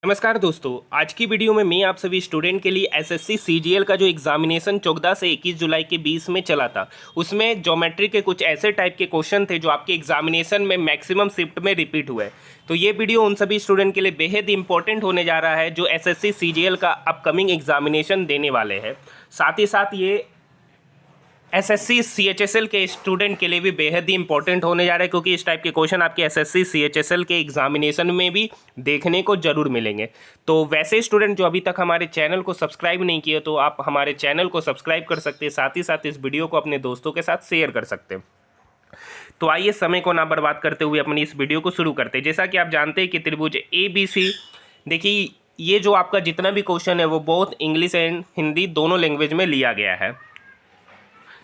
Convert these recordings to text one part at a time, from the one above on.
नमस्कार दोस्तों, आज की वीडियो में मैं आप सभी स्टूडेंट के लिए एसएससी सीजीएल का जो एग्जामिनेशन 14 से 21 जुलाई के बीच में चला था, उसमें ज्योमेट्री के कुछ ऐसे टाइप के क्वेश्चन थे जो आपके एग्जामिनेशन में मैक्सिमम शिफ्ट में रिपीट हुए। तो ये वीडियो उन सभी स्टूडेंट के लिए बेहद इंपॉर्टेंट होने जा रहा है जो एसएससी सीजीएल का अपकमिंग एग्जामिनेशन देने वाले हैं। साथ ही साथ ये एसएससी सीएचएसएल के स्टूडेंट के लिए भी बेहद ही इंपॉर्टेंट होने जा रहा है, क्योंकि इस टाइप के क्वेश्चन आपके एसएससी सीएचएसएल के एग्जामिनेशन में भी देखने को जरूर मिलेंगे। तो वैसे स्टूडेंट जो अभी तक हमारे चैनल को सब्सक्राइब नहीं किए तो आप हमारे चैनल को सब्सक्राइब कर सकते हैं, साथ ही साथ इस वीडियो को अपने दोस्तों के साथ शेयर कर सकते हैं। तो आइए समय को ना बर्बाद करते हुए अपनी इस वीडियो को शुरू करते हैं। जैसा कि आप जानते हैं कि त्रिभुज ए बी सी, देखिए ये जो आपका जितना भी क्वेश्चन है वो बहुत इंग्लिश एंड हिंदी दोनों लैंग्वेज में लिया गया है।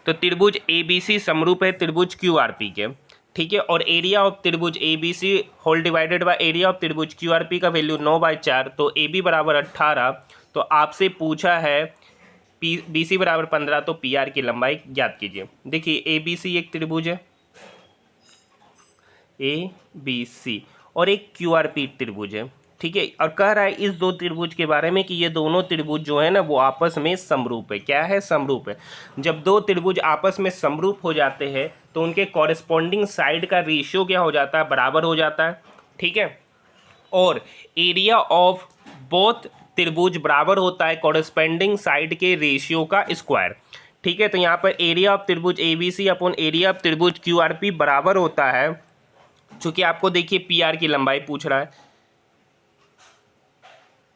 तो त्रिभुज ए बी सी समरूप है त्रिभुज क्यू आर पी के, ठीक है। और एरिया ऑफ त्रिभुज A B C whole divided by area of त्रिभुज क्यू आर पी का वैल्यू 9/4, तो ए बी बराबर 18। तो आपसे पूछा है पी बी सी बराबर 15, तो पी आर की लंबाई ज्ञात कीजिए। देखिए ए बी सी एक त्रिभुज है, ए बी सी, और एक क्यू आर पी त्रिभुज है, ठीक है। और कह रहा है इस दो त्रिभुज के बारे में कि ये दोनों त्रिभुज जो है ना वो आपस में समरूप है। क्या है? समरूप है। जब दो त्रिभुज आपस में समरूप हो जाते हैं तो उनके कॉरेस्पॉन्डिंग साइड का रेशियो क्या हो जाता है? बराबर हो जाता है, ठीक है। और एरिया ऑफ बोथ त्रिभुज बराबर होता है कॉरेस्पॉन्डिंग साइड के रेशियो का स्क्वायर, ठीक है। तो यहाँ पर एरिया ऑफ त्रिभुज A B C upon area of त्रिभुज क्यू आर पी बराबर होता है, चूंकि आपको देखिए पी आर की लंबाई पूछ रहा है,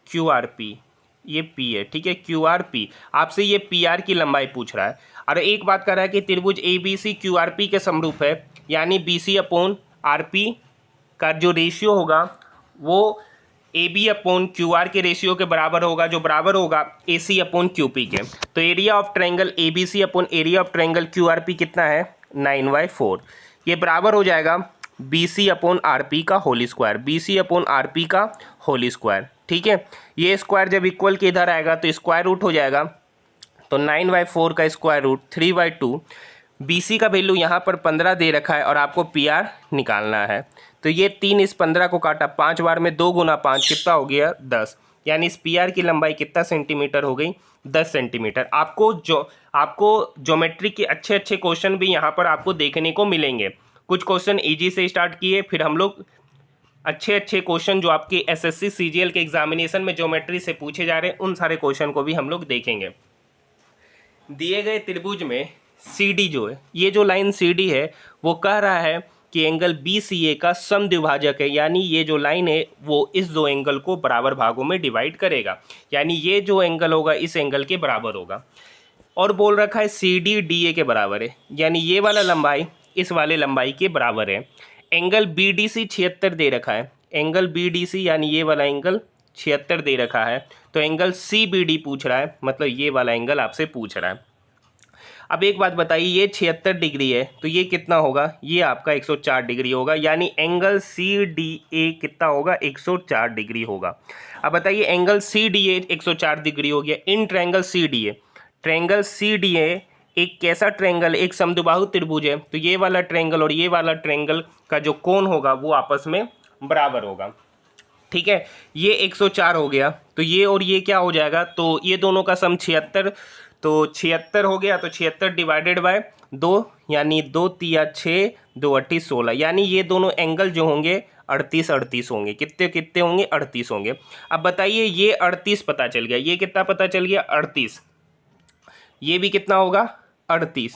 क्यू आर पी ये पी है, ठीक है। क्यू आर पी आपसे ये पी आर की लंबाई पूछ रहा है। और एक बात कर रहा है कि त्रिभुज A B C Q R P के समरूप है, यानी B C upon R P का जो रेशियो होगा वो A B upon Q R के रेशियो के बराबर होगा, जो बराबर होगा A C upon Q P के। तो area of triangle A B C upon area of triangle Q R P कितना है? 9/4। ये बराबर हो जाएगा B C upon R P का whole square, B C upon R P का होल स्क्वायर, ठीक है। ये स्क्वायर जब इक्वल के इधर आएगा तो स्क्वायर रूट हो जाएगा, तो 9/4 का स्क्वायर रूट 3/2। बी सी का वैल्यू यहाँ पर 15 दे रखा है और आपको पी आर निकालना है। तो ये 3 इस 15 को काटा 5 बार में, 2 × 5 कितना हो गया? 10। यानी इस पी आर की लंबाई कितना सेंटीमीटर हो गई? 10 सेंटीमीटर। आपको ज्योमेट्री के अच्छे अच्छे क्वेश्चन भी यहाँ पर आपको देखने को मिलेंगे। कुछ क्वेश्चन ईजी से स्टार्ट किए, फिर हम लोग अच्छे अच्छे क्वेश्चन जो आपके एसएससी सीजीएल के एग्जामिनेशन में ज्योमेट्री से पूछे जा रहे हैं उन सारे क्वेश्चन को भी हम लोग देखेंगे। दिए गए त्रिभुज में सी डी जो है, ये जो लाइन सी डी है वो कह रहा है कि एंगल बी सी ए का समद्विभाजक है, यानी ये जो लाइन है वो इस दो एंगल को बराबर भागों में डिवाइड करेगा, यानी ये जो एंगल होगा इस एंगल के बराबर होगा। और बोल रखा है सी डी डी ए के बराबर है, यानी ये वाला लंबाई इस वाले लंबाई के बराबर है। एंगल बी डी सी 76 दे रखा है, एंगल बी डी सी यानी ये वाला एंगल 76 दे रखा है। तो एंगल सी बी डी पूछ रहा है, मतलब ये वाला एंगल आपसे पूछ रहा है। अब एक बात बताइए, ये 76 डिग्री है तो ये कितना होगा? ये आपका 104 डिग्री होगा, यानी एंगल सी डी ए कितना होगा? 104 डिग्री होगा। अब बताइए angle C D A 104 degree हो गया in triangle C D A. Triangle C D A एक कैसा ट्रायंगल? एक समद्विबाहु त्रिभुज है, तो ये वाला ट्रायंगल और ये वाला ट्रायंगल का जो कोण होगा वो आपस में बराबर होगा, ठीक है। ये 104 हो गया, तो ये और ये क्या हो जाएगा? तो ये दोनों का सम 76, तो 76 हो गया, तो 76 डिवाइडेड बाय 2, यानी 2 तिया 6, 2 8 16, यानी ये दोनों एंगल जो होंगे 38 38 होंगे। कितने कितने होंगे? 38 होंगे। अब बताइए ये 38 पता चल गया, ये कितना पता चल गया? 38। ये भी कितना होगा? 38।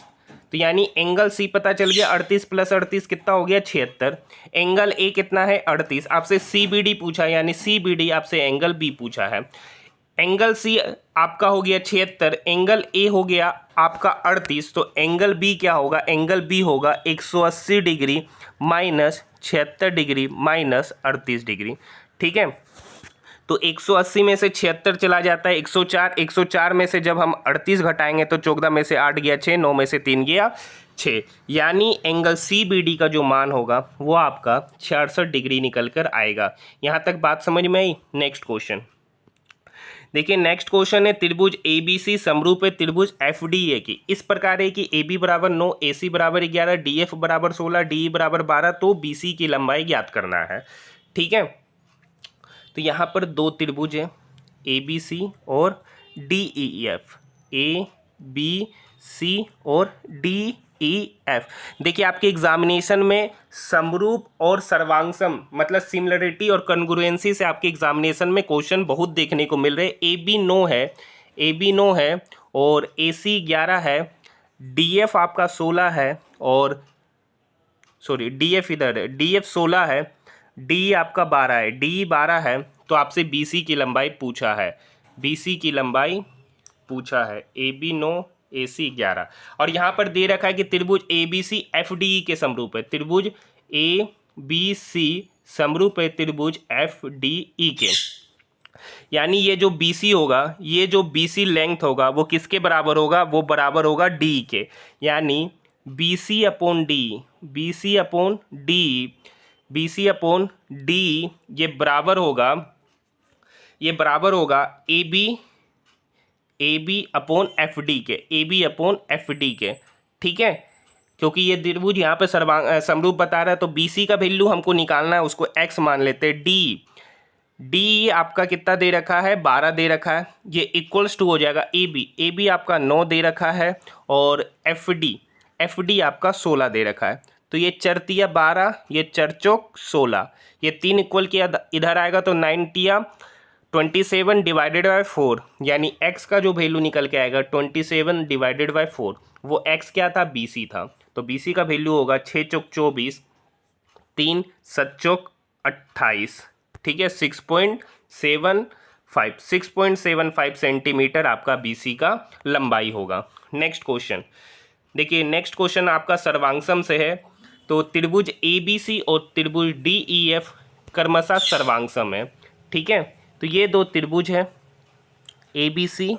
तो यानी एंगल सी पता चल गया, 38 + 38 कितना हो गया? 76। एंगल ए कितना है? 38। आपसे सी बी डी पूछा, यानी सी बी डी आपसे एंगल बी पूछा है। एंगल सी आपका हो गया 76, एंगल ए हो गया आपका 38, तो एंगल बी क्या होगा? एंगल बी होगा 180 degree minus 76 degree minus 38 degree, ठीक है। तो 180 में से 76 चला जाता है, 104, 104 में से जब हम 38 घटाएंगे तो 14 में से 8 गया 6, 9 में से 3 गया 6, यानी एंगल सी बी डी का जो मान होगा वो आपका 66 डिग्री निकल कर आएगा। यहाँ तक बात समझ में आई? नेक्स्ट क्वेश्चन देखिए। नेक्स्ट क्वेश्चन है त्रिभुज ए बी सी समरूप है त्रिभुज एफ डी ए की। इस प्रकार है कि ए बी बराबर 9, ए सी बराबर 11, डी एफ बराबर 16, डी ई बराबर 12, तो बी सी की लंबाई ज्ञात करना है, ठीक है। तो यहाँ पर दो त्रिभुज हैं ABC और DEF, ABC और DEF। देखिए आपके एग्जामिनेशन में समरूप और सर्वांगसम मतलब सिमिलरिटी और कॉन्ग्रुएंसी से आपके एग्जामिनेशन में क्वेश्चन बहुत देखने को मिल रहे हैं। AB 9 है और AC 11 है, DF आपका 16 है और सॉरी DF इधर है, DF 16 है, DE आपका 12 है, DE 12 है। तो आपसे BC की लंबाई पूछा है, BC की लंबाई पूछा है, AB 9 AC 11। और यहाँ पर दे रखा है कि त्रिभुज ABC FDE के समरूप है, त्रिभुज ABC समरूप है त्रिभुज FDE के। यानी ये जो BC होगा, ये जो BC लेंथ होगा वो किसके बराबर होगा, वो बराबर होगा D के। यानी BC upon D, BC upon D, BC upon D ये बराबर होगा AB अपॉन FD के, AB अपॉन FD के। ठीक है, क्योंकि ये त्रिभुज यहाँ पे समरूप बता रहा है तो BC का वैल्यू हमको निकालना है, उसको x मान लेते हैं। D आपका कितना दे रखा है, 12 दे रखा है, ये इक्वल्स टू हो जाएगा AB आपका 9 दे रखा है और FD आपका 16 दे रखा है। तो ये चरतिया 12, ये चरचोक 16, ये 3 इक्वल किया इधर आएगा तो 9 27 डिवाइडेड बाई 4, यानी x का जो वैल्यू निकल के आएगा 27 डिवाइडेड बाई 4, वो x क्या था, BC था। तो BC का वैल्यू होगा 6 चौक 24, 3 7 चौक 28। ठीक है, 6.75 सेंटीमीटर आपका BC का लंबाई होगा। नेक्स्ट क्वेश्चन देखिए, नेक्स्ट क्वेश्चन आपका सर्वांगसम से है। तो त्रिभुज ABC और त्रिभुज DEF क्रमशः सर्वांगसम है। ठीक है, तो ये दो त्रिभुज है ABC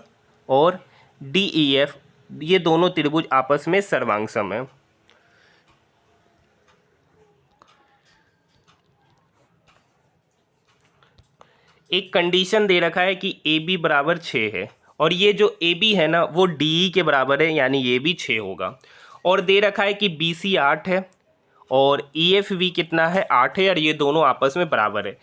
और DEF, ये दोनों त्रिभुज आपस में सर्वांगसम है। एक कंडीशन दे रखा है कि AB बराबर 6 है और ये जो AB है ना वो DE के बराबर है, यानी ये भी 6 होगा। और दे रखा है कि BC 8 है और EFV कितना है, 8 है, और ये दोनों आपस में बराबर है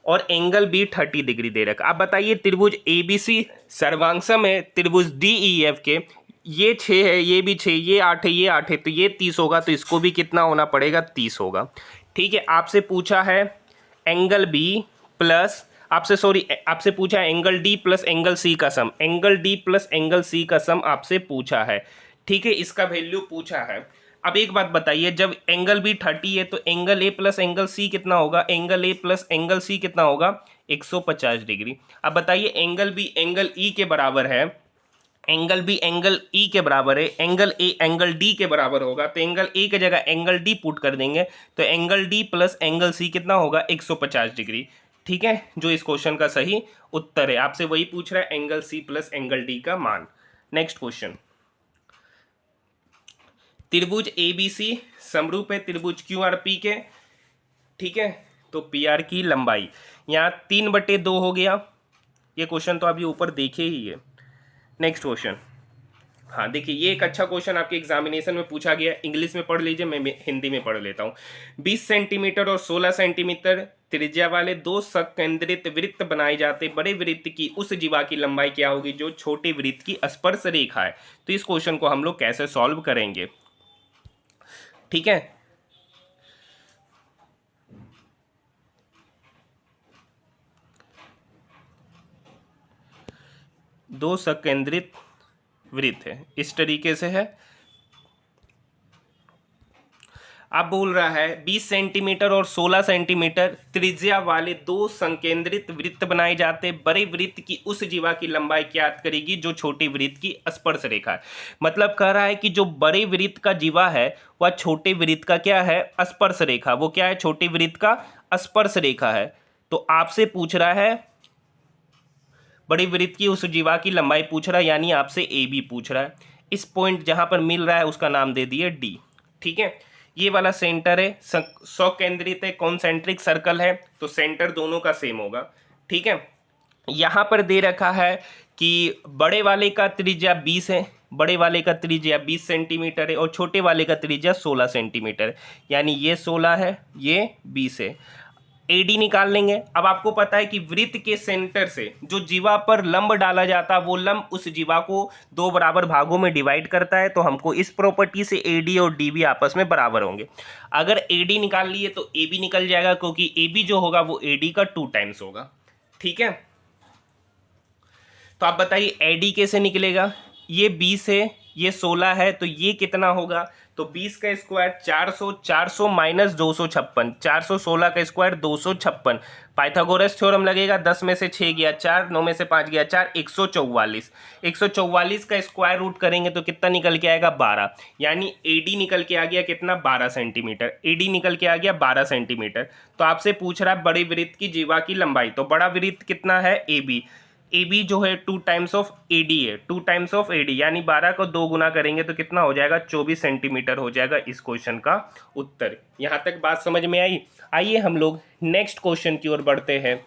और एंगल भी 30 डिग्री दे रखा। अब बताइए त्रिभुज ABC सर्वांगसम है त्रिभुज DEF के, ये 6 है, ये भी 6, ये 8 है, ये 8 है, तो ये 30 होगा, तो इसको भी कितना होना पड़ेगा, 30 होगा। ठीक है, आपसे पूछा है एंगल B प्लस आपसे पूछा है angle D plus angle C का sum, angle D plus angle C का सम आपसे पूछा है। ठीक है, इसका वैल्यू पूछा है। अब एक बात बताइए, जब एंगल B 30 है तो angle A plus angle C कितना होगा, angle A plus angle C कितना होगा, 150 डिग्री। अब बताइए एंगल B एंगल E के बराबर है, एंगल B एंगल E के बराबर है, एंगल A एंगल D के बराबर होगा, तो एंगल A की जगह एंगल D पुट कर देंगे तो angle D plus angle C कितना होगा, 150 डिग्री। ठीक है, जो इस क्वेश्चन का सही उत्तर है। आपसे वही पूछ रहा है angle C plus angle D का मान। नेक्स्ट क्वेश्चन, त्रिभुज ABC समरूप है त्रिभुज QRP के। ठीक है, तो PR की लंबाई यहाँ 3/2 हो गया। ये क्वेश्चन तो अभी ऊपर देखे ही है। नेक्स्ट क्वेश्चन, हाँ देखिए, ये एक अच्छा क्वेश्चन आपके एग्जामिनेशन में पूछा गया। इंग्लिश में पढ़ लीजिए, मैं हिंदी में पढ़ लेता हूँ। 20 सेंटीमीटर और 16 सेंटीमीटर त्रिज्या वाले दो सकेंद्रित वृत्त बनाए जाते, बड़े वृत्त की उस जीवा की लंबाई क्या होगी जो छोटे वृत्त की स्पर्श रेखा है। तो इस क्वेश्चन को हम लोग कैसे सॉल्व करेंगे। ठीक है, दो सकेंद्रित वृत्त है, इस तरीके से है। अब बोल रहा है 20 सेंटीमीटर और 16 सेंटीमीटर त्रिज्या वाले दो संकेंद्रित वृत्त बनाए जाते, बड़े वृत्त की उस जीवा की लंबाई ज्ञात करेगी जो छोटे वृत्त की स्पर्श रेखा है। मतलब कह रहा है कि जो बड़े वृत्त का जीवा है वह छोटे वृत्त का क्या है, स्पर्श रेखा। वो क्या है, छोटे वृत्त का स्पर्श रेखा है। तो आपसे पूछ रहा है बड़े वृत्त की उस जीवा की लंबाई पूछ रहा है, यानी आपसे AB पूछ रहा है। इस पॉइंट जहां पर मिल रहा है उसका नाम दे दिए D। ठीक है, ये वाला सेंटर है, सकेंद्रित है, कॉन्सेंट्रिक सर्कल है, तो सेंटर दोनों का सेम होगा। ठीक है, यहाँ पर दे रखा है कि बड़े वाले का त्रिज्या 20 है, बड़े वाले का त्रिज्या 20 सेंटीमीटर है और छोटे वाले का त्रिज्या 16 सेंटीमीटर, यानी ये 16 है, ये 20 है। AD निकाल लेंगे। अब आपको पता है कि वृत्त के सेंटर से जो जीवा पर लंब डाला जाता है वो लंब उस जीवा को दो बराबर भागों में डिवाइड करता है, तो हमको इस प्रॉपर्टी से AD और DB आपस में बराबर होंगे। अगर AD निकाल लिए तो AB निकल जाएगा, क्योंकि AB जो होगा वो AD का 2 टाइम्स होगा। ठीक है, तो आप बताइए AD कैसे निकलेगा। ये 20 है, ये 16 है, तो ये कितना होगा, तो 20 का स्क्वायर 400, 400 माइनस 256, 416 का स्क्वायर 256। पाइथागोरस थ्योरम लगेगा, 10 में से 6 गया 4, 9 में से 5 गया 4, 144। 144 का स्क्वायर रूट करेंगे तो कितना निकल के आएगा, 12। यानी AD निकल के आ गया कितना, 12 सेंटीमीटर। AD निकल के आ गया 12 सेंटीमीटर। तो आपसे पूछ रहा है बड़े वृत्त की जीवा की लंबाई, तो बड़ा वृत्त कितना है, AB। AB जो है 2 टाइम्स ऑफ AD है, 2 टाइम्स ऑफ AD, यानी 12 को 2 गुना करेंगे तो कितना हो जाएगा, 24 सेंटीमीटर हो जाएगा इस क्वेश्चन का उत्तर। यहां तक बात समझ में आई। आइए हम लोग नेक्स्ट क्वेश्चन की ओर बढ़ते हैं।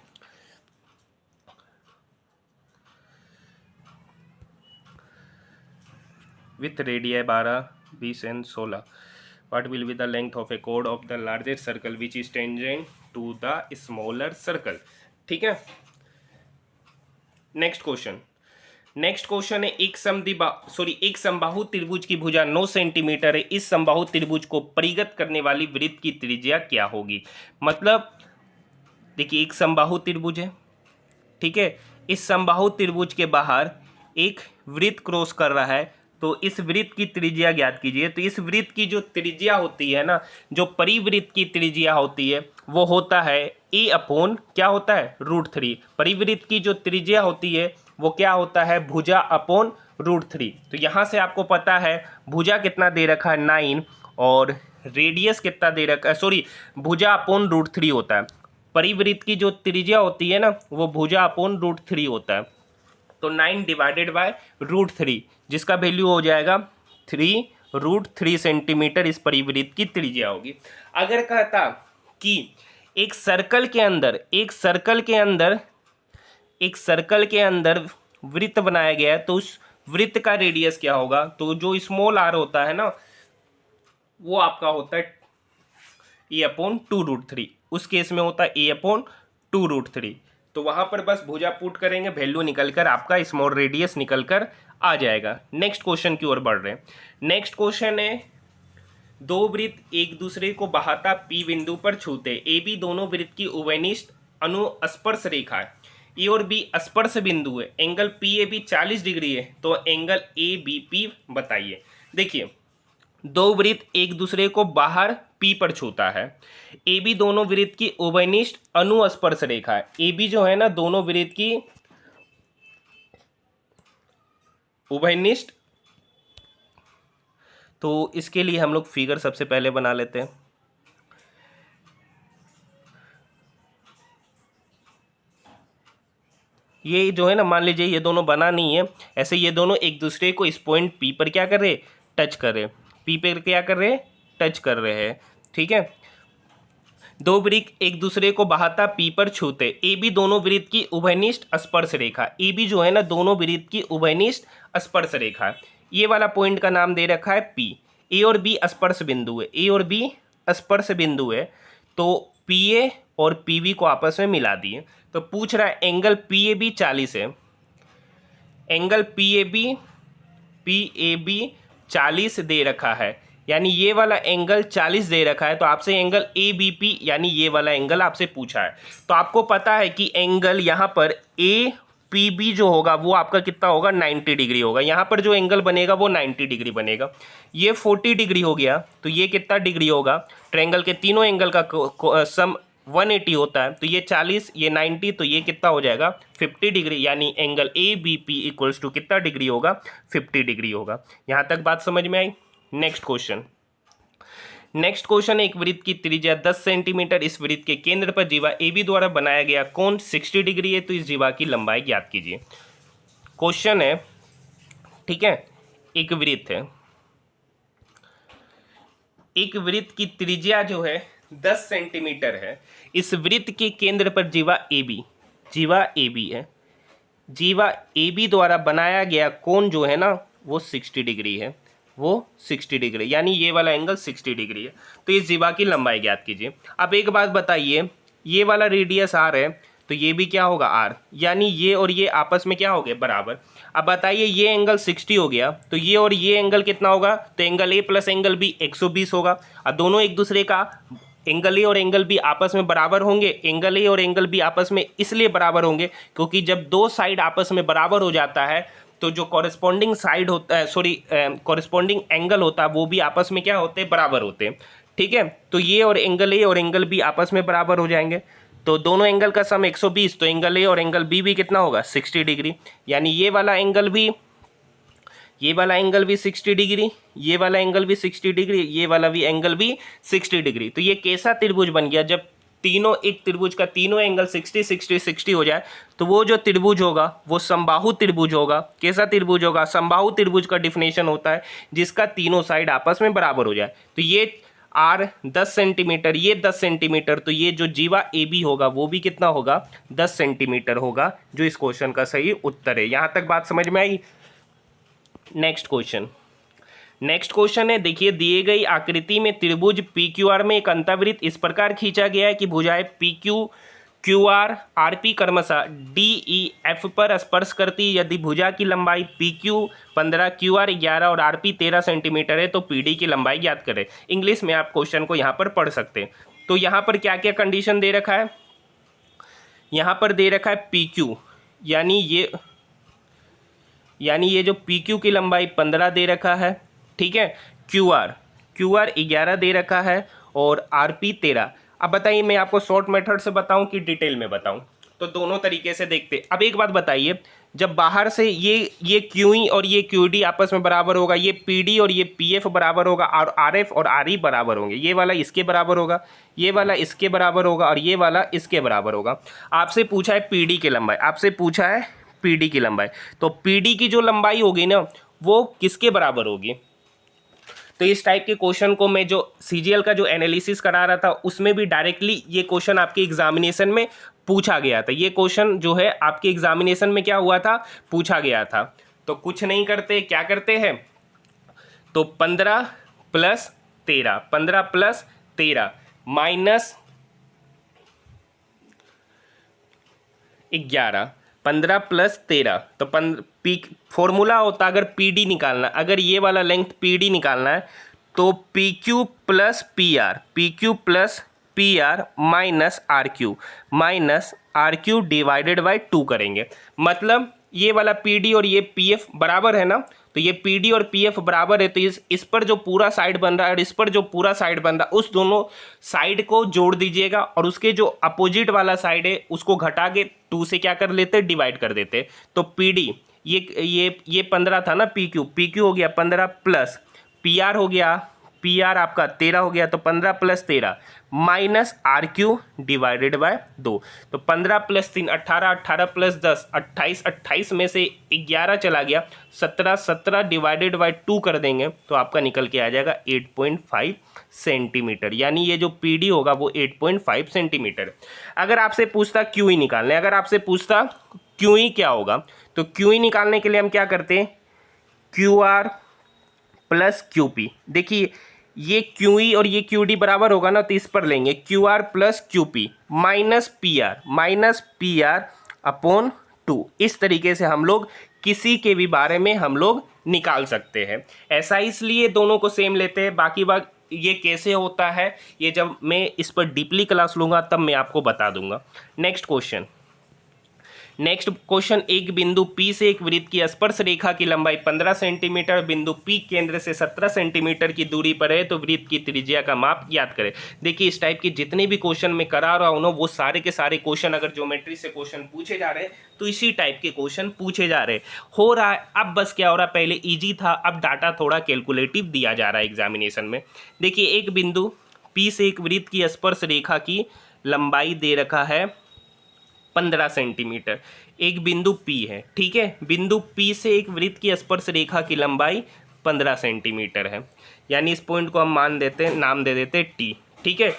With radii 12, 20 and 16, what will be the length of a chord of the largest circle which is tangent to the smaller circle। ठीक है, नेक्स्ट क्वेश्चन है, एक समबाहु त्रिभुज की भुजा 9 सेंटीमीटर है, इस समबाहु त्रिभुज को परिगत करने वाली वृत्त की त्रिज्या क्या होगी। मतलब देखिए एक समबाहु त्रिभुज है, ठीक है, इस समबाहु त्रिभुज के बाहर एक वृत्त क्रॉस कर रहा है, तो इस वृत्त की त्रिज्या ज्ञात कीजिए। तो इस वृत्त की जो त्रिज्या होती है ना, जो परिवृत्त की त्रिज्या होती है वो होता है a अपॉन क्या होता है, √3। परिवृत्त की जो त्रिज्या होती है वो क्या होता है, भुजा अपॉन √3। तो यहाँ से आपको पता है भुजा कितना दे रखा है 9, और रेडियस कितना दे रखा है, सॉरी भुजा अपॉन √3 होता है। परिवृत्त की जो त्रिज्या होती है ना वो भुजा अपॉन √3 होता है। तो 9 डिवाइडेड बाय √3, जिसका वैल्यू हो जाएगा 3√3 सेंटीमीटर इस परिवृत्त की त्रिज्या होगी। अगर कहता कि एक सर्कल के अंदर वृत्त बनाया गया है, तो उस वृत्त का रेडियस क्या होगा, तो जो स्मॉल r होता है ना वो आपका होता है a अपॉन 2√3। उस केस में होता है a अपॉन 2√3। तो वहां पर बस भुजा पुट करेंगे, वैल्यू निकलकर आपका स्मॉल रेडियस निकलकर आ जाएगा। नेक्स्ट क्वेश्चन की ओर बढ़ रहे हैं। नेक्स्ट क्वेश्चन है, दो वृत्त एक दूसरे को बहाता P बिंदु पर छूते, AB दोनों वृत्त की उभयनिष्ठ अनुस्पर्श रेखा है, ए और बी स्पर्श बिंदु है, एंगल PAB 40 डिग्री है, तो एंगल ABP बताइए। देखिए दो वृत्त एक दूसरे को बाहर P पर छूता है, AB दोनों वृत्त की उभयनिष्ठ अनुस्पर्श रेखा है। AB जो है ना दोनों वृत्त की उभयनिष्ठ, तो इसके लिए हम लोग फिगर सबसे पहले बना लेते हैं। ये जो है ना मान लीजिए ये दोनों बना नहीं है, ऐसे ये दोनों एक दूसरे को इस पॉइंट P पर क्या कर रहे, टच कर रहे, P पर क्या कर रहे, टच कर रहे हैं। ठीक है, दो वृत्त एक दूसरे को बहाता P पर छूते, AB दोनों वृत्त की उभयनिष्ठ स्पर्श रेखा, AB जो है ना दोनों वृत्त की उभयनिष्ठ स्पर्श रेखा, ये वाला पॉइंट का नाम दे रखा है P। A और B स्पर्श बिंदु है, A और B स्पर्श बिंदु है, तो PA और PB को आपस में मिला दिए। तो पूछ रहा है एंगल PAB 40 है, एंगल PAB 40 दे रखा है, यानी ये वाला एंगल 40 दे रखा है, तो आपसे एंगल ABP यानी ये वाला एंगल आपसे पूछा है। तो आपको पता है कि एंगल यहाँ पर APB जो होगा वो आपका कितना होगा, 90 डिग्री होगा। यहाँ पर जो एंगल बनेगा वो 90 डिग्री बनेगा। ये 40 डिग्री हो गया, तो ये कितना डिग्री होगा, ट्रायंगल के तीनों एंगल का सम 180 होता है, तो ये 40 ये 90, तो ये कितना हो जाएगा 50 डिग्री, यानी एंगल ABP इक्वल्स टू कितना डिग्री होगा, 50 डिग्री होगा। यहाँ तक बात समझ में आई। नेक्स्ट क्वेश्चन, एक वृत्त की त्रिज्या 10 सेंटीमीटर, इस वृत्त के केंद्र पर जीवा AB द्वारा बनाया गया कोण 60 डिग्री है, तो इस जीवा की लंबाई ज्ञात कीजिए। क्वेश्चन है, ठीक है, एक वृत्त है, एक वृत्त की त्रिज्या जो है 10 सेंटीमीटर है, इस वृत्त के केंद्र पर जीवा AB है, जीवा AB द्वारा बनाया गया कोण जो है ना वो 60 डिग्री है, वो 60 डिग्री, यानी ये वाला एंगल 60 डिग्री है। तो इस जीवा की लंबाई ज्ञात कीजिए। अब एक बात बताइए, ये वाला रेडियस आर है तो ये भी क्या होगा आर, यानी ये और ये आपस में क्या हो गए बराबर। अब बताइए ये एंगल 60 हो गया तो ये और ये एंगल कितना होगा, तो angle A plus angle B 120 होगा। अब दोनों एक दूसरे का एंगल ए और एंगल बी आपस में बराबर होंगे। एंगल ए और एंगल बी आपस में इसलिए बराबर होंगे क्योंकि जब दो साइड आपस में बराबर हो जाता है तो जो कॉरेस्पॉन्डिंग साइड होता है, सॉरी कॉरेस्पॉन्डिंग एंगल होता है वो भी आपस में क्या होते हैं, बराबर होते हैं। ठीक है, तो ये और एंगल ए और एंगल बी आपस में बराबर हो जाएंगे। तो दोनों एंगल का सम 120, तो एंगल ए और एंगल बी भी कितना होगा 60 डिग्री। यानी ये वाला एंगल भी 60 डिग्री, ये वाला एंगल भी 60 डिग्री, ये वाला भी एंगल भी 60 डिग्री। तो ये कैसा त्रिभुज बन गया, जब तीनों एक त्रिभुज का तीनों एंगल 60 60 60 हो जाए तो वो जो त्रिभुज होगा वो समबाहु त्रिभुज होगा। कैसा त्रिभुज होगा, समबाहु त्रिभुज का डिफिनेशन होता है जिसका तीनों साइड आपस में बराबर हो जाए। तो ये आर 10 सेंटीमीटर, ये 10 सेंटीमीटर, तो ये जो जीवा ए बी होगा वो भी कितना होगा 10 सेंटीमीटर होगा, जो इस क्वेश्चन का सही उत्तर है। यहां तक बात समझ में आई। नेक्स्ट क्वेश्चन है, देखिए दिए गई आकृति में त्रिभुज पी क्यू आर में एक अंतःवृत्त इस प्रकार खींचा गया है कि भुजाएं P Q Q R R P क्रमशः डी ई एफ पर स्पर्श करती। यदि भुजा की लंबाई पी क्यू 15, क्यू आर 11 और आर पी 13 सेंटीमीटर है तो पी डी की लंबाई ज्ञात करें। इंग्लिश में आप क्वेश्चन को यहाँ पर पढ़ सकते हैं। तो यहाँ पर क्या क्या कंडीशन दे रखा है, यहाँ पर दे रखा है पी क्यू, यानी ये जो पी क्यू की लंबाई 15 दे रखा है, ठीक है। क्यू आर 11 दे रखा है और आर पी 13। अब बताइए मैं आपको शॉर्ट मेथड से बताऊं कि डिटेल में बताऊं, तो दोनों तरीके से देखते। अब एक बात बताइए, जब बाहर से ये क्यू ई और ये क्यू डी आपस में बराबर होगा, ये पी डी और ये पी एफ बराबर होगा, और आर एफ और आर ई बराबर होंगे, ये वाला इसके बराबर होगा, ये वाला इसके बराबर होगा और ये वाला इसके बराबर होगा। आपसे पूछा है पी डी की लंबाई, पीडी की लंबाई, तो पीडी की जो लंबाई होगी ना वो किसके बराबर होगी। तो इस टाइप के क्वेश्चन को मैं जो सीजीएल का जो एनालिसिस करा रहा था उसमें भी डायरेक्टली ये क्वेश्चन आपके एग्जामिनेशन में पूछा गया था। ये क्वेश्चन जो है आपके एग्जामिनेशन में क्या हुआ था, पूछा गया था। तो कुछ नहीं करते, क्या करते हैं, तो 15 प्लस 13 माइनस 11, 15 प्लस 13, तो फॉर्मूला होता अगर पी डी निकालना, अगर ये वाला लेंथ पी डी निकालना है तो P Q plus P R minus R Q divided by 2 करेंगे। मतलब ये वाला पी डी और ये पी एफ बराबर है ना, तो ये पी डी और पी एफ बराबर है, तो इस पर जो पूरा साइड बन रहा है और इस पर जो पूरा साइड बन रहा है उस दोनों साइड को जोड़ दीजिएगा और उसके जो अपोजिट वाला साइड है उसको घटा के 2 से क्या कर लेते, डिवाइड कर देते। तो पी डी ये 15 था ना, पी क्यू हो गया 15 प्लस पी आर हो गया, पी आर आपका 13 हो गया, तो 15 plus 13 minus R Q divided by 2। तो 15 प्लस 3 18, 18 प्लस 10 28, 28 में से 11 चला गया, 17 डिवाइडेड बाय 2 कर देंगे तो आपका निकल के आ जाएगा 8.5 सेंटीमीटर। यानी ये जो पी डी होगा वो 8.5 सेंटीमीटर। अगर आपसे पूछता क्यू ई निकालने, अगर आपसे पूछता क्यू ई क्या होगा, तो क्यू ई निकालने के लिए हम क्या करते हैं, Q R plus Q P. देखिए ये क्यू ई और ये क्यू डी बराबर होगा ना, तो इस पर लेंगे Q R plus Q P minus P R upon 2। इस तरीके से हम लोग किसी के भी बारे में हम लोग निकाल सकते हैं। ऐसा इसलिए दोनों को सेम लेते हैं, बाकी बात ये कैसे होता है ये जब मैं इस पर डीपली क्लास लूँगा तब मैं आपको बता दूंगा। नेक्स्ट क्वेश्चन, एक बिंदु P से एक वृत्त की स्पर्श रेखा की लंबाई 15 सेंटीमीटर, बिंदु P केंद्र से 17 सेंटीमीटर की दूरी पर है, तो वृत्त की त्रिज्या का माप ज्ञात करें। देखिए इस टाइप के जितने भी क्वेश्चन मैं करा रहा हूँ ना वो सारे के सारे क्वेश्चन अगर ज्योमेट्री से क्वेश्चन पूछे जा रहे हैं तो इसी टाइप के क्वेश्चन पूछे जा रहे हो रहा है। अब बस क्या हो रहा है, पहले ईजी था, अब डाटा थोड़ा कैलकुलेटिव दिया जा रहा है एग्जामिनेशन में। देखिए एक बिंदु P से एक वृत्त की स्पर्श रेखा की लंबाई दे रखा है 15 सेंटीमीटर, एक बिंदु P है, ठीक है। बिंदु P से एक वृत्त की स्पर्श रेखा की लंबाई 15 सेंटीमीटर है, यानी इस पॉइंट को हम नाम दे देते T, ठीक है।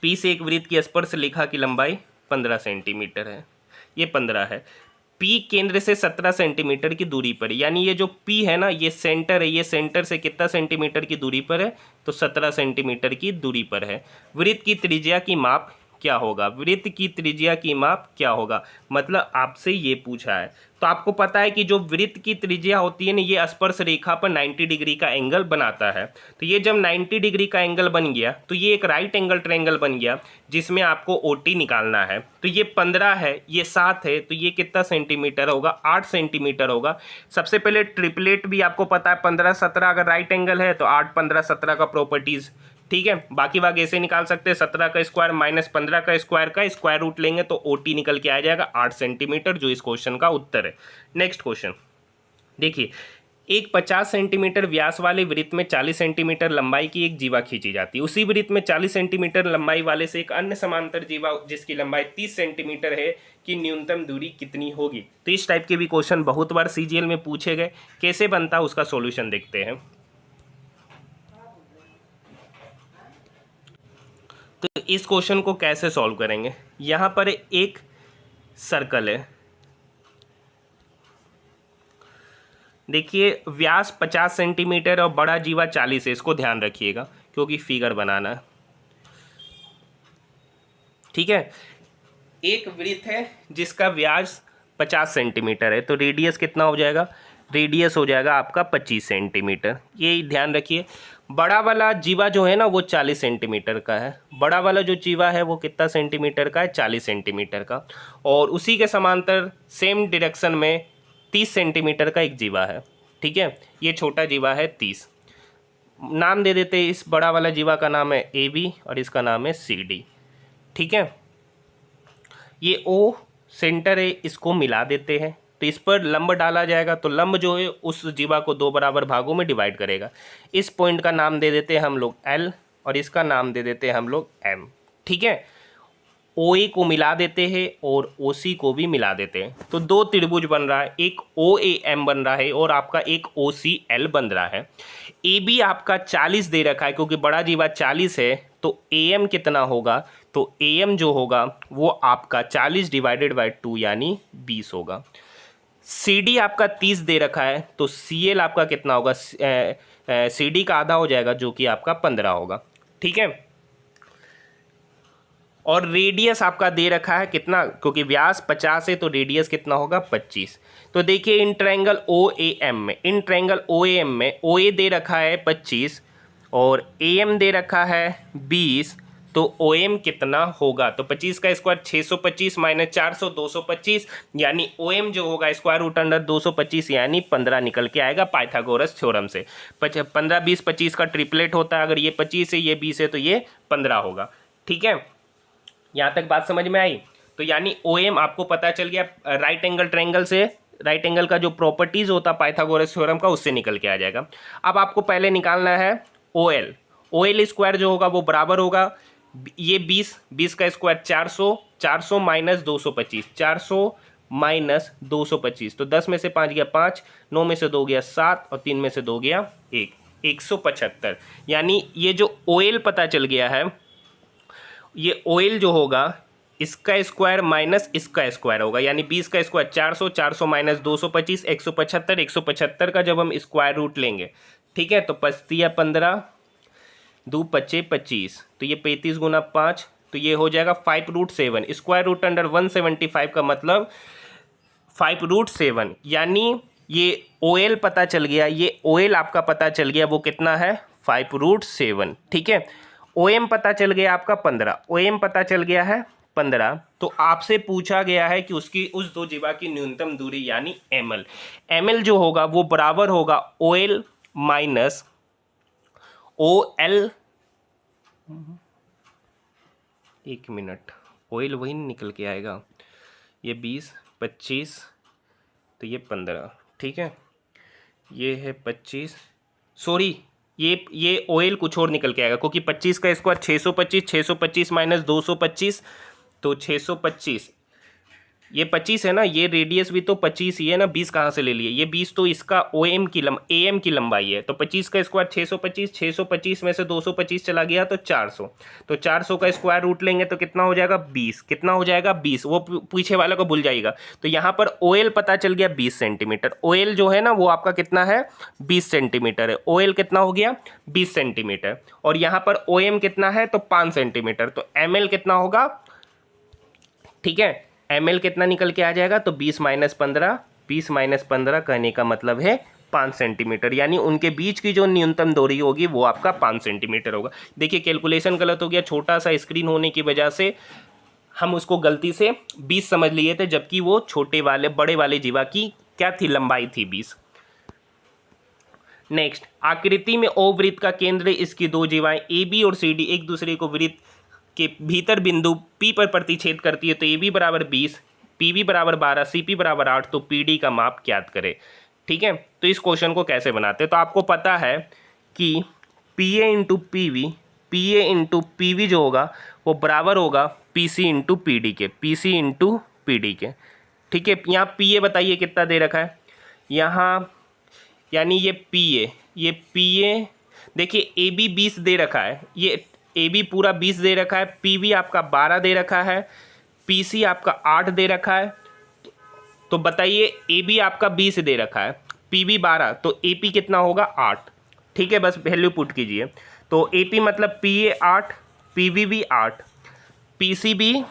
P से एक वृत्त की स्पर्श रेखा की लंबाई 15 सेंटीमीटर है, ये 15 है। P केंद्र से 17 सेंटीमीटर की दूरी पर, यानी ये जो P है ना ये सेंटर है, ये सेंटर से कितना सेंटीमीटर की दूरी पर है, तो 17 सेंटीमीटर की दूरी पर है। वृत्त की त्रिज्या की माप क्या होगा, वृत्त की त्रिज्या की माप क्या होगा, मतलब आपसे ये पूछा है। तो आपको पता है कि जो वृत्त की त्रिज्या होती है ना, ये स्पर्श रेखा पर 90 डिग्री का एंगल बनाता है। तो ये जब 90 डिग्री का एंगल बन गया तो ये एक राइट एंगल ट्रायंगल बन गया जिसमें आपको ओटी निकालना है। तो ये 15 है, ये 7 है, तो ये कितना सेंटीमीटर होगा, 8 सेंटीमीटर होगा। सबसे पहले ट्रिपलेट भी आपको पता है 15 17 अगर राइट एंगल है तो 8 15 17 का प्रॉपर्टीज, ठीक है। बाकी भाग ऐसे निकाल सकते हैं, 17 का स्क्वायर माइनस 15 का स्क्वायर रूट लेंगे तो ओटी निकल के आ जाएगा 8 सेंटीमीटर, जो इस क्वेश्चन का उत्तर है। नेक्स्ट क्वेश्चन देखिए, एक 50 सेंटीमीटर व्यास वाले वृत्त में 40 सेंटीमीटर लंबाई की एक जीवा खींची जाती है। उसी वृत्त में 40 सेंटीमीटर लंबाई वाले से एक अन्य समांतर जीवा जिसकी लंबाई 30 सेंटीमीटर है की न्यूनतम दूरी कितनी होगी। तो इस टाइप के भी क्वेश्चन बहुत बार सीजीएल में पूछे गए। कैसे बनता है उसका सॉल्यूशन देखते हैं। तो इस क्वेश्चन को कैसे सॉल्व करेंगे, यहाँ पर एक सर्कल है, देखिए व्यास 50 सेंटीमीटर और बड़ा जीवा 40 है, इसको ध्यान रखिएगा क्योंकि फिगर बनाना है, ठीक है। एक वृत्त है जिसका व्यास 50 सेंटीमीटर है, तो रेडियस कितना हो जाएगा, रेडियस हो जाएगा आपका 25 सेंटीमीटर, ये ध्यान रखिए। बड़ा वाला जीवा जो है ना वो 40 सेंटीमीटर का है, बड़ा वाला जो जीवा है वो कितना सेंटीमीटर का है, 40 सेंटीमीटर का। और उसी के समांतर सेम डायरेक्शन में 30 सेंटीमीटर का एक जीवा है, ठीक है। ये छोटा जीवा है 30, नाम दे देते हैं, इस बड़ा वाला जीवा का नाम है AB और इसका नाम है CD, ठीक है। ये O सेंटर है, इसको मिला देते हैं, तो इस पर लंब डाला जाएगा, तो लंब जो है उस जीवा को 2 बराबर भागों में डिवाइड करेगा। इस पॉइंट का नाम दे देते हैं हम लोग L और इसका नाम दे देते हैं हम लोग M, ठीक है। OA को मिला देते हैं और OC को भी मिला देते हैं, तो 2 त्रिभुज बन रहा है, एक OAM बन रहा है और आपका एक OCL बन रहा है। AB आपका 40 दे रखा है क्योंकि बड़ा जीवा 40 है, तो AM कितना होगा, तो AM जो होगा वो आपका 40 डिवाइडेड बाई 2 यानी 20 होगा। CD आपका 30 दे रखा है, तो CL आपका कितना होगा, CD का आधा हो जाएगा जो कि आपका 15 होगा, ठीक है। और रेडियस आपका दे रखा है कितना, क्योंकि व्यास 50 है तो रेडियस कितना होगा 25। तो देखिए इन ट्रायंगल OAM में OA दे रखा है 25 और AM दे रखा है 20, तो OM कितना होगा, तो 25 का स्क्वायर 625 माइनस 400 225, यानी OM जो होगा स्क्वायर रूट अंडर 225 यानी 15 निकल के आएगा पाइथागोरस थ्योरम से। 15 20 25 का ट्रिपलेट होता है, अगर ये 25 है ये 20 है तो ये 15 होगा, ठीक है। यहाँ तक बात समझ में आई। तो यानी OM आपको पता चल गया, राइट एंगल ट्रायंगल से राइट एंगल का जो प्रॉपर्टीज होता है पाइथागोरस थ्योरम का उससे निकल के आ जाएगा। अब आपको पहले निकालना है OL स्क्वायर जो होगा वो बराबर होगा, ये 20 का स्क्वायर 400 माइनस 225, 400 माइनस 225, तो 10 में से 5 गया 5, 9 में से 2 गया 7 और 3 में से 2 गया 1, 175। यानी ये जो OL पता चल गया है, ये OL जो होगा इसका स्क्वायर माइनस इसका स्क्वायर होगा, यानी 20 का स्क्वायर 400, 400 माइनस 225 175, 175 का जब हम स्क्वायर रूट लेंगे, ठीक है, तो 5 15 2 25 25, तो ये 35 गुना 5, तो ये हो जाएगा 5√7, स्क्वायर रूट अंडर 175 का मतलब 5√7, यानी ये OL पता चल गया, ये OL आपका पता चल गया वो कितना है 5√7, ठीक है। OM पता चल गया आपका 15, OM पता चल गया है 15, तो आपसे पूछा गया है कि उसकी उस दो जीवा की न्यूनतम दूरी यानी ML जो होगा वो बराबर होगा OL माइनस OL, एक मिनट, OL वही निकल के आएगा, ये 20 25 तो ये 15, ठीक है, ये है 25, सॉरी ये OL कुछ और निकल के आएगा क्योंकि 25 का स्क्वायर 625 माइनस 225 तो 625, ये 25 है ना, ये रेडियस भी तो 25 ही है ना, 20 कहाँ से ले लिए, ये 20 तो इसका AM की लंबाई है, तो 25 का स्क्वायर 625 में से 225 चला गया तो 400, तो 400 का स्क्वायर रूट लेंगे तो कितना हो जाएगा 20, कितना हो जाएगा 20, वो पीछे वाले को भूल जाएगा। तो यहाँ पर OL पता चल गया 20 सेंटीमीटर, OL जो है ना वो आपका कितना है 20 सेंटीमीटर है, OL कितना हो गया 20 सेंटीमीटर, और यहाँ पर OM कितना है तो 5 सेंटीमीटर, तो ML कितना होगा ठीक है, ml कितना निकल के आ जाएगा, तो 20-15, 20-15 कहने का मतलब है 5 सेंटीमीटर, यानी उनके बीच की जो न्यूनतम दूरी होगी वो आपका 5 सेंटीमीटर होगा। देखिए कैलकुलेशन गलत हो गया, छोटा सा स्क्रीन होने की वजह से हम उसको गलती से 20 समझ लिए थे, जबकि वो बड़े वाले जीवा की क्या थी, लंबाई थी 20। नेक्स्ट, आकृति में ओ वृत्त का केंद्र, इसकी दो जीवाएं ए बी और सी डी एक दूसरे को वृत्त के भीतर बिंदु पी पर प्रतिच्छेद करती है, तो ए बी बराबर 20, पी बी बराबर 12, सी पी बराबर 8, तो पी डी का माप ज्ञात करें। ठीक है, तो इस क्वेश्चन को कैसे बनाते हैं, तो आपको पता है कि P A into P V जो होगा वो बराबर होगा P C into P D के, P C into P D के। ठीक है, यहाँ पी ए बताइए कितना दे रखा है यहाँ, यानी ये पी ए देखिए ए बी 20 दे रखा है, ये ए बी पूरा 20 दे रखा है, पी वी आपका 12 दे रखा है, पी सी आपका 8 दे रखा है। तो बताइए ए बी आपका 20 दे रखा है, पी वी 12, तो ए पी कितना होगा 8। ठीक है, बस वैल्यू पुट कीजिए, तो ए पी मतलब पी ए 8, पी वी भी 8, पी सी भी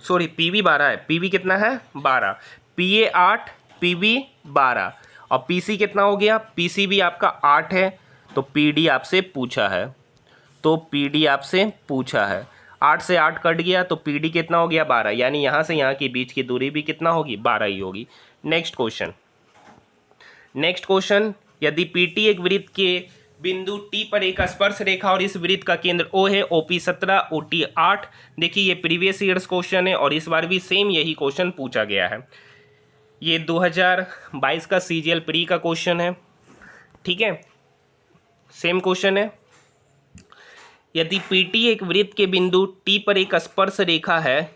सॉरी पी वी 12 है, पी वी कितना है 12, पी ए 8, पी वी 12 और पी सी कितना हो गया, पी सी भी आपका 8 है, तो पी डी आपसे पूछा है, तो पी डी आपसे पूछा है, 8 से 8 कट गया तो पी डी कितना हो गया 12, यानी यहाँ से यहाँ के बीच की दूरी भी कितना होगी 12 ही होगी। नेक्स्ट क्वेश्चन, यदि पी टी एक वृत्त के बिंदु टी पर एक स्पर्श रेखा और इस वृत्त का केंद्र ओ है, ओपी 17, ओटी 8। देखिए ये प्रीवियस ईयर्स क्वेश्चन है और इस बार भी सेम यही क्वेश्चन पूछा गया है, ये 2022 का सीजीएल प्री का क्वेश्चन है। ठीक है, सेम क्वेश्चन है, यदि पीटी एक वृत्त के बिंदु टी पर एक स्पर्श रेखा है,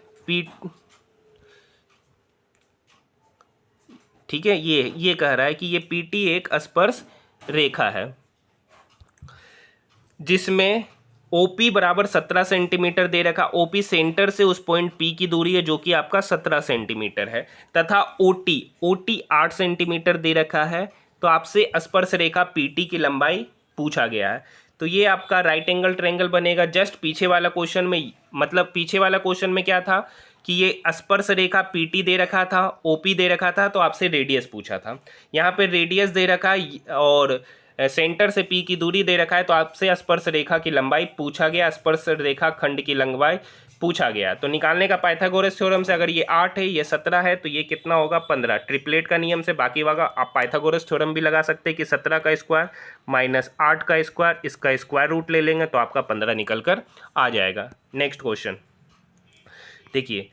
ठीक है, ये कह रहा है कि ये पीटी एक स्पर्श रेखा है जिसमें ओपी बराबर 17 सेंटीमीटर दे रखा, ओपी सेंटर से उस पॉइंट पी की दूरी है जो कि आपका 17 सेंटीमीटर है, तथा ओटी 8 सेंटीमीटर दे रखा है। तो आपसे स्पर्श रेखा पीटी की लंबाई पूछा गया है, तो ये आपका राइट एंगल ट्रायंगल बनेगा। जस्ट पीछे वाला क्वेश्चन में, मतलब पीछे वाला क्वेश्चन में क्या था कि ये स्पर्श रेखा पीटी दे रखा था, ओपी दे रखा था, तो आपसे रेडियस पूछा था। यहाँ पे रेडियस दे रखा और सेंटर से पी की दूरी दे रखा है, तो आपसे स्पर्श रेखा की लंबाई पूछा गया, स्पर्श रेखा खंड की लंबाई पूछा गया। तो निकालने का पाइथागोरस थ्योरम से, अगर ये 8 है, ये 17 है, तो ये कितना होगा 15। ट्रिपलेट का नियम से बाकी होगा, आप पाइथागोरस थ्योरम भी लगा सकते हैं कि 17 का स्क्वायर माइनस 8 का स्क्वायर, इसका स्क्वायर रूट ले लेंगे तो आपका 15 निकल कर आ जाएगा। नेक्स्ट क्वेश्चन देखिए,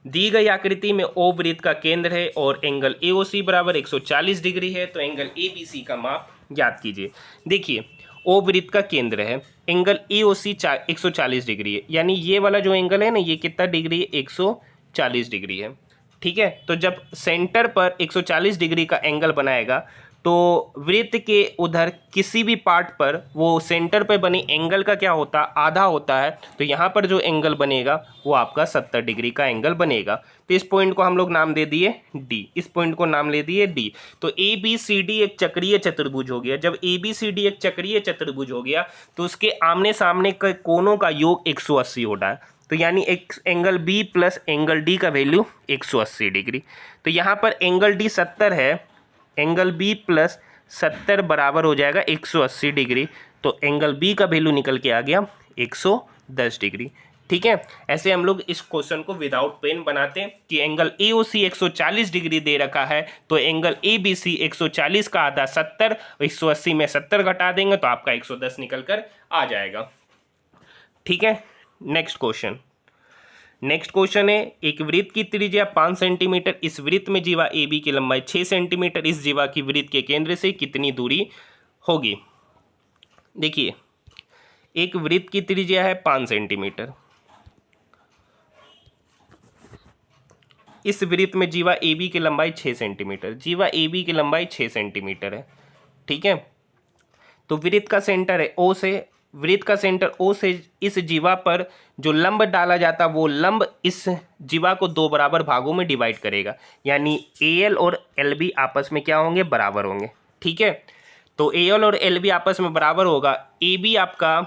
दी गई आकृति में ओ वृत्त का केंद्र है और एंगल एओसी बराबर 140 डिग्री है, तो एंगल एबीसी का माप ज्ञात कीजिए। देखिए ओ वृत्त का केंद्र है, एंगल एओसी 140 डिग्री है, यानी ये वाला जो एंगल है ना, ये कितना डिग्री है 140 डिग्री है। ठीक है, तो जब सेंटर पर 140 डिग्री का एंगल बनाएगा तो वृत्त के उधर किसी भी पार्ट पर वो सेंटर पे बने एंगल का क्या होता है, आधा होता है। तो यहाँ पर जो एंगल बनेगा वो आपका 70 डिग्री का एंगल बनेगा। तो इस पॉइंट को हम लोग नाम दे दिए डी, इस पॉइंट को नाम ले दिए डी। तो ए बी सी डी एक चक्रीय चतुर्भुज हो गया। जब ए बी सी डी एक चक्रीय चतुर्भुज हो गया तो उसके आमने सामने के कोनों का योग 180 होता है। तो यानी एक angle B plus angle D का वैल्यू 180 डिग्री। तो यहाँ पर एंगल डी 70 है, एंगल बी प्लस 70 बराबर हो जाएगा 180 डिग्री। तो एंगल बी का वैल्यू निकल के आ गया 110 डिग्री। ठीक है, ऐसे हम लोग इस क्वेश्चन को विदाउट पेन बनाते हैं कि एंगल एओसी 140 डिग्री दे रखा है, तो एंगल एबीसी 140 का आधा 70, 180 में 70 घटा देंगे तो आपका 110 निकल कर आ जाएगा। ठीक है, नेक्स्ट क्वेश्चन है, एक वृत्त की त्रिज्या 5 सेंटीमीटर, इस वृत्त में जीवा ए बी की लंबाई 6 सेंटीमीटर, इस जीवा की वृत्त के केंद्र से कितनी दूरी होगी। देखिए एक वृत्त की त्रिज्या है 5 सेंटीमीटर, इस वृत्त में जीवा ए बी की लंबाई 6 सेंटीमीटर, जीवा ए बी की लंबाई 6 सेंटीमीटर है। ठीक है, तो वृत्त का सेंटर है ओ से, वृत्त का सेंटर ओ से इस जीवा पर जो लंब डाला जाता वो लंब इस जीवा को दो बराबर भागों में डिवाइड करेगा, यानी ए एल और एल बी आपस में क्या होंगे, बराबर होंगे। ठीक है, तो ए एल और एल बी आपस में बराबर होगा। ए बी आपका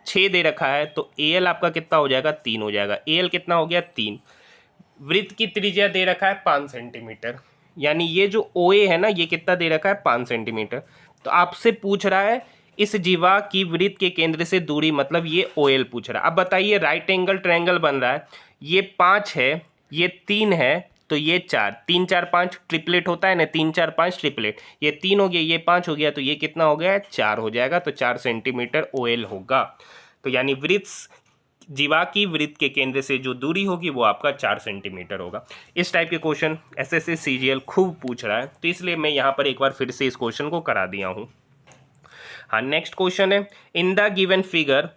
6 दे रखा है तो AL आपका कितना हो जाएगा 3 हो जाएगा। AL कितना हो गया 3। वृत्त की त्रिज्या दे रखा है 5 सेंटीमीटर, यानी ये जो OA है ना ये कितना दे रखा है 5 सेंटीमीटर। तो आपसे पूछ रहा है इस जीवा की वृत्त के केंद्र से दूरी, मतलब ये OL पूछ रहा है। अब बताइए राइट एंगल ट्रायंगल बन रहा है, ये 5 है, ये 3 है, तो ये 4, 3 4 5 ट्रिपलेट होता है ना, 3 4 5 ट्रिपलेट, ये 3 हो गया, ये 5 हो गया, तो ये कितना हो गया 4 हो जाएगा, तो 4 सेंटीमीटर OL होगा। तो यानी वृत्त जीवा की वृत्त के केंद्र से जो दूरी होगी वो आपका 4 सेंटीमीटर होगा। इस टाइप के क्वेश्चन SSC CGL खूब पूछ रहा है, तो इसलिए मैं यहाँ पर एक बार फिर से इस क्वेश्चन को करा दिया हूँ। हाँ, नेक्स्ट क्वेश्चन है, in the given figure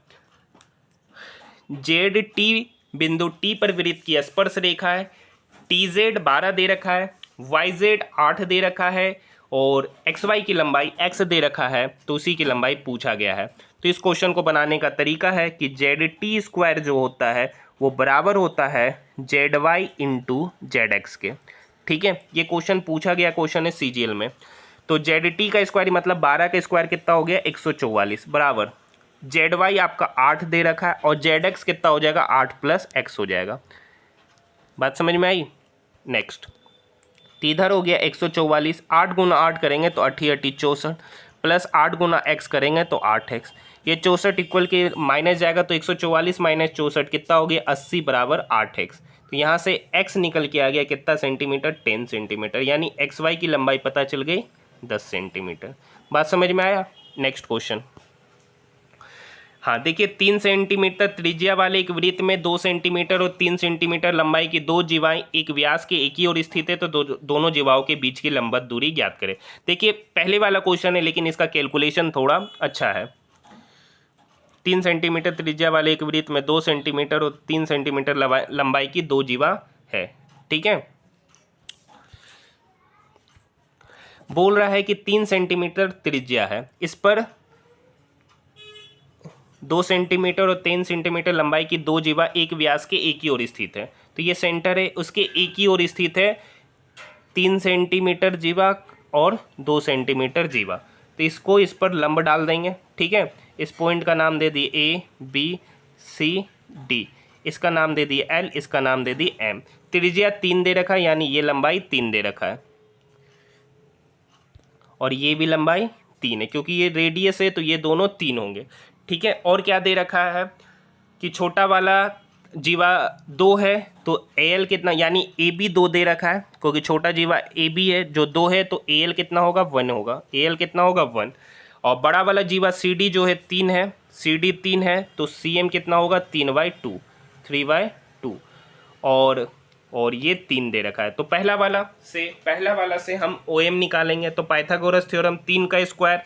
ZT बिंदु T पर वृत्त की स्पर्श रेखा है, TZ 12 दे रखा है, YZ 8 दे रखा है और XY की लंबाई X दे रखा है, तो उसी की लंबाई पूछा गया है। तो इस क्वेश्चन को बनाने का तरीका है कि ZT स्क्वायर जो होता है वो बराबर होता है ZY इंटू ZX के। ठीक है, ये क्वेश्चन पूछा गया क्वेश्चन है CGL में। तो ZT का स्क्वायर मतलब 12 का स्क्वायर कितना हो गया 144 बराबर ZY आपका 8 दे रखा है और ZX कितना हो जाएगा 8 प्लस X हो जाएगा। बात समझ में आई। नेक्स्ट, तो इधर हो गया 144, 8 गुना 8 करेंगे तो 8 64 प्लस 8 गुना x करेंगे तो 8x, ये 64 इक्वल के माइनस जाएगा तो 144 माइनस 64 कितना हो गया 80 बराबर 8x। तो यहाँ से x निकल के आ गया कितना सेंटीमीटर 10 सेंटीमीटर, यानी XY की लंबाई पता चल गई 10 सेंटीमीटर। बात समझ में आया। नेक्स्ट क्वेश्चन, हाँ देखिए 3 सेंटीमीटर त्रिज्या वाले एक वृत्त में 2 सेंटीमीटर और 3 सेंटीमीटर लंबाई की दो जीवाएं एक व्यास के एक ही ओर स्थित है, तो दोनों जीवाओं के बीच की लंबवत दूरी ज्ञात करें। देखिए पहले वाला क्वेश्चन है लेकिन इसका कैलकुलेशन थोड़ा अच्छा है। 3 सेंटीमीटर त्रिज्या वाले एक वृत्त में 2 सेंटीमीटर और 3 सेंटीमीटर लंबाई की दो जीवा है। ठीक है, बोल रहा है कि 3 सेंटीमीटर त्रिज्या है, इस पर 2 सेंटीमीटर और 3 सेंटीमीटर लंबाई की दो जीवा एक व्यास के एक ही ओर स्थित है। तो ये सेंटर है, उसके एक ही ओर स्थित है 3 सेंटीमीटर जीवा और 2 सेंटीमीटर जीवा। तो इसको इस पर लंब डाल देंगे। ठीक है, इस पॉइंट का नाम दे दिए ABCD, इसका नाम दे दिए L, इसका नाम दे दिए M। त्रिज्या 3 दे रखा है यानी ये लंबाई 3 दे रखा है और ये भी लंबाई 3 है, क्योंकि ये रेडियस है तो ये दोनों 3 होंगे। ठीक है, और क्या दे रखा है कि छोटा वाला जीवा 2 है तो AL कितना, यानी AB 2 दे रखा है, क्योंकि छोटा जीवा AB है जो 2 है तो AL कितना होगा 1 होगा, AL कितना होगा 1। और बड़ा वाला जीवा CD जो है 3 है, CD 3 है तो CM कितना होगा 3/2, 3/2 और ये 3 दे रखा है। तो पहला वाला से हम OM निकालेंगे। तो पाइथागोरस थ्योरम 3 का स्क्वायर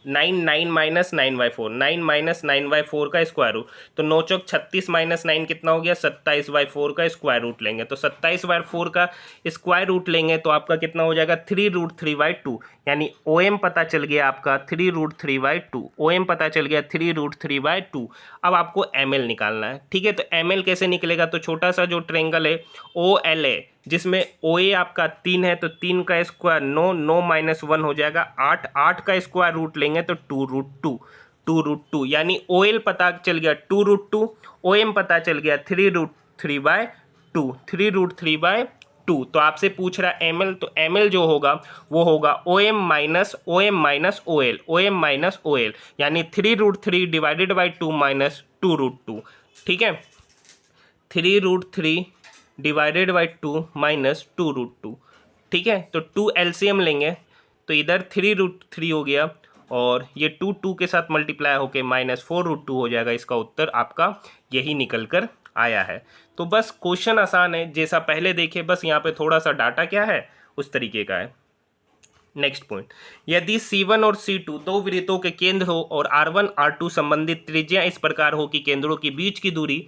9 9 माइनस 9/4, 9 माइनस 9/4 का स्क्वायर रूट, तो 9 चौक 36 माइनस 9 कितना हो गया 27/4 का स्क्वायर रूट लेंगे। तो 27/4 का स्क्वायर रूट लेंगे तो आपका कितना हो जाएगा 3√3/2, यानी OM पता चल गया आपका 3√3/2, OM पता चल गया 3√3/2। अब आपको ML निकालना है। ठीक है, तो ML कैसे निकलेगा, तो छोटा सा जो ट्रेंगल है OL है जिसमें OA आपका 3 है तो 3 का स्क्वायर 9, 9 माइनस 1 हो जाएगा 8, 8 का स्क्वायर रूट लेंगे तो 2√2, यानी OL पता चल गया 2√2, OM पता चल गया 3√3/2, 3√3/2। तो आपसे पूछ रहा है ML, तो ML जो होगा वो होगा OM माइनस OL, यानी 3√3 डिवाइडेड बाई 2 माइनस 2√2। ठीक है, 3√3 डिवाइडेड बाई 2 माइनस 2√2। ठीक है, तो 2 LCM लेंगे तो इधर 3√3 हो गया और ये 2 के साथ मल्टीप्लाई होके माइनस 4√2 हो जाएगा। इसका उत्तर आपका यही निकल कर आया है। तो बस क्वेश्चन आसान है, जैसा पहले देखे, बस यहाँ पे थोड़ा सा डाटा क्या है उस तरीके का है। नेक्स्ट पॉइंट, यदि C1 और C2 दो वृत्तों के केंद्र हो और R1 R2 संबंधित त्रिज्या इस प्रकार हो कि केंद्रों के बीच की दूरी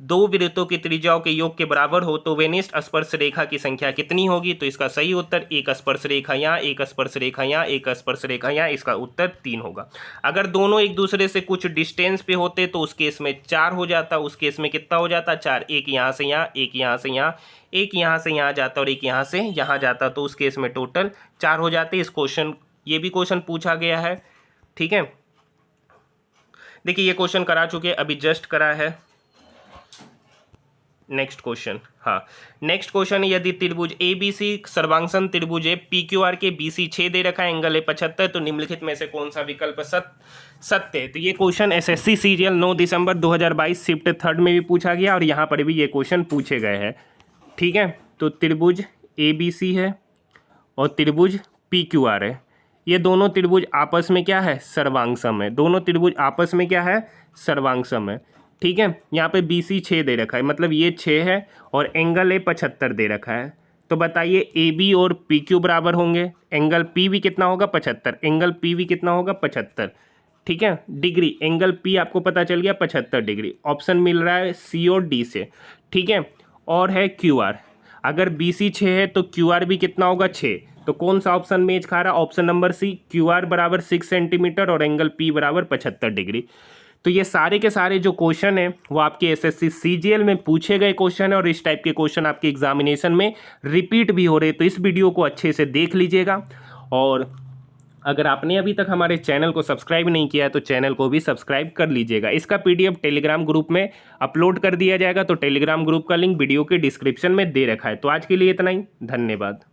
दो वृत्तों की त्रिज्याओं के योग के बराबर हो तो वेनिस्ट स्पर्श रेखा की संख्या कितनी होगी। तो इसका सही उत्तर एक स्पर्श रेखा यहाँ, एक स्पर्श रेखा यहाँ, एक स्पर्श रेखा यहाँ, इसका उत्तर 3 होगा। अगर दोनों एक दूसरे से कुछ डिस्टेंस पे होते तो उस केस में 4 हो जाता, उस केस में कितना हो जाता 4, एक यहाँ से यहाँ, एक यहाँ से यहाँ, एक यहाँ से यहाँ जाता और एक यहाँ से यहाँ जाता, तो उस केस में टोटल 4 हो जाते। इस क्वेश्चन, ये भी क्वेश्चन पूछा गया है। ठीक है, देखिए ये क्वेश्चन करा चुके, अभी जस्ट करा है। नेक्स्ट क्वेश्चन, हाँ नेक्स्ट क्वेश्चन, यदि त्रिभुज ए बी सी सर्वांगसन त्रिभुज है, पी क्यू आर के बी सी 6 दे रखा है, एंगल है 75, तो निम्नलिखित में से कौन सा विकल्प सत्य है। तो ये क्वेश्चन एसएससी सीरियल 9 दिसंबर 2022 शिफ्ट 3 में भी पूछा गया और यहाँ पर भी ये क्वेश्चन पूछे गए हैं, ठीक है। तो त्रिभुज ए बी सी है और त्रिभुज पी क्यू आर है, ये दोनों त्रिभुज आपस में क्या है, सर्वांगसम है। दोनों त्रिभुज आपस में क्या है, सर्वांगसम है, ठीक है। यहाँ पे बी सी 6 दे रखा है, मतलब ये 6 है और एंगल ए 75 दे रखा है। तो बताइए ए बी और पी क्यू बराबर होंगे, एंगल पी भी कितना होगा 75, एंगल पी भी कितना होगा 75, ठीक है। डिग्री एंगल पी आपको पता चल गया 75 डिग्री, ऑप्शन मिल रहा है सी और डी से, ठीक है। और है क्यू आर, अगर बी सी 6 है तो क्यू आर भी कितना होगा 6, तो कौन सा ऑप्शन मेच खा रहा, option number C, Q R बराबर 6 सेंटीमीटर और एंगल पी बराबर 75 डिग्री। तो ये सारे के सारे जो क्वेश्चन है वो आपके एसएससी सीजीएल में पूछे गए क्वेश्चन है और इस टाइप के क्वेश्चन आपके एग्जामिनेशन में रिपीट भी हो रहे, तो इस वीडियो को अच्छे से देख लीजिएगा। और अगर आपने अभी तक हमारे चैनल को सब्सक्राइब नहीं किया है तो चैनल को भी सब्सक्राइब कर लीजिएगा। इसका पीडीएफ टेलीग्राम ग्रुप में अपलोड कर दिया जाएगा, तो टेलीग्राम ग्रुप का लिंक वीडियो के डिस्क्रिप्शन में दे रखा है। तो आज के लिए इतना ही, धन्यवाद।